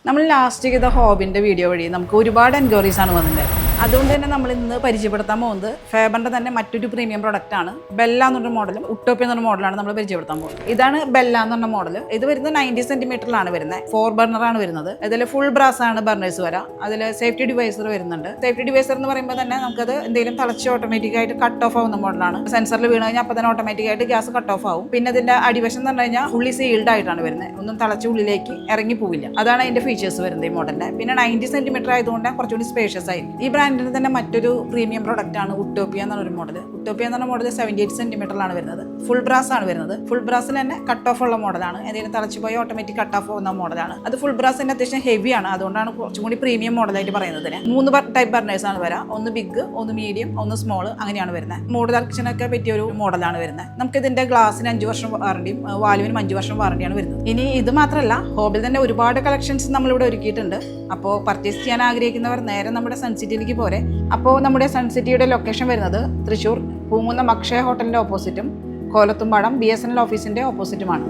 നമ്മൾ ലാസ്റ്റ് ചെയ്ത ഹോബിൻ്റെ വീഡിയോ വഴി നമുക്ക് ഒരുപാട് എൻക്വയറീസ് ആണ് വന്നിട്ടുണ്ടായിരുന്നത്. അതുകൊണ്ട് തന്നെ നമ്മൾ ഇന്ന് പരിചയപ്പെടുത്താൻ പോകുന്നത് ഫേബറിൻ്റെ തന്നെ മറ്റൊരു പ്രീമിയം പ്രൊഡക്റ്റാണ് ബെല്ല എന്നൊരു മോഡലും ഉട്ടോപ്യ എന്നൊരു മോഡലാണ് നമ്മൾ പരിചയപ്പെടുത്താൻ പോകുന്നത്. ഇതാണ് ബെല്ല എന്ന് പറഞ്ഞ മോഡൽ. ഇത് വരുന്നത് 90 സെന്റിമീറ്ററിലാണ് വരുന്നത്. 4 ബർണറാണ് വരുന്നത്. ഇതിൽ ഫുൾ ബ്രാസ് ആണ് ബർണേഴ്സ് വരാം. അതിൽ സേഫ്റ്റി ഡിവൈസർ വരുന്നുണ്ട്. സേഫ്റ്റി ഡിവൈസർ എന്ന് പറയുമ്പോൾ തന്നെ നമുക്കത് എന്തെങ്കിലും തളച്ച് ഓട്ടോമാറ്റിക്കായിട്ട് കട്ട് ഓഫ് ആവുന്ന മോഡലാണ്. സെൻസറിൽ വീണ് കഴിഞ്ഞാൽ അപ്പോൾ തന്നെ ഓട്ടോമാറ്റിക്കായിട്ട് ഗ്യാസ് കട്ട് ഓഫ് ആവും. പിന്നെ ഇതിന്റെ അടിവശം എന്ന് പറഞ്ഞു കഴിഞ്ഞാൽ ഫുള്ളി സീൽഡ് ആയിട്ടാണ് വരുന്നത്. ഒന്നും തളച്ച് ഉള്ളിലേക്ക് ഇറങ്ങി പോവില്ല. അതാണ് അതിന്റെ ഫീച്ചേഴ്സ് വരുന്നത് ഈ മോഡലിന്റെ. പിന്നെ 90 സെന്റിമീറ്റർ ആയതുകൊണ്ട് കുറച്ചുകൂടി സ്പേഷ്യസ് ആയിരിക്കും. ഈ ബ്രാൻഡിന് തന്നെ മറ്റൊരു പ്രീമിയം പ്രോഡക്റ്റ് ആണ് ഉട്ടോപ്യ എന്നൊരു മോഡൽ. ഉട്ടോപ്യ എന്ന മോഡൽ 78 സെന്റിമീറ്ററിലാണ് വരുന്നത്. ഫുൾ ബ്രാസ് ആണ് വരുന്നത്. ഫുൾ ബ്രാസിൽ തന്നെ കട്ട് ഓഫ് ഉള്ള മോഡലാണ്. എന്തെങ്കിലും തളച്ചു പോയി ഓട്ടോമാറ്റിക് കട്ട് ഓഫ് പോകുന്ന മോഡലാണ്. അത് ഫുൾ ബ്രാസിന്റെ അത്യാവശ്യം ഹെവി ആണ്. അതുകൊണ്ടാണ് കുറച്ചും കൂടി പ്രീമിയം മോഡലായിട്ട് പറയുന്നത്. 3 ടൈപ്പ് ബർണേഴ്സ് ആണ് വരാം. ഒന്ന് ബിഗ്, ഒന്ന് മീഡിയം, ഒന്ന് സ്മോൾ, അങ്ങനെയാണ് വരുന്നത്. മോഡൽ ആക്ഷനൊക്കെ പറ്റിയ ഒരു മോഡലാണ് വരുന്നത്. നമുക്ക് ഇതിന്റെ ഗ്ലാസിന് 5 വർഷം വാറണ്ടിയും വാൽവിനും 5 വർഷം വാറണ്ടിയാണ് വരുന്നത്. ഇനി ഇത് മാത്രമല്ല, ഹോബിൽ തന്നെ ഒരുപാട് കളക്ഷൻസ് നമ്മളിവിടെ ഒരുക്കിയിട്ടുണ്ട്. അപ്പോൾ പർച്ചേസ് ചെയ്യാൻ ആഗ്രഹിക്കുന്നവർ നേരെ നമ്മുടെ സൺസിറ്റിയിലേക്ക് പോരെ. അപ്പോൾ നമ്മുടെ സൺസിറ്റിയുടെ ലൊക്കേഷൻ വരുന്നത് തൃശ്ശൂർ പൂങ്കുന്നം അക്ഷയ ഹോട്ടലിന്റെ ഓപ്പോസിറ്റും കോലത്തുംപാടം BSNL ഓഫീസിന്റെ ഓപ്പോസിറ്റുമാണ്.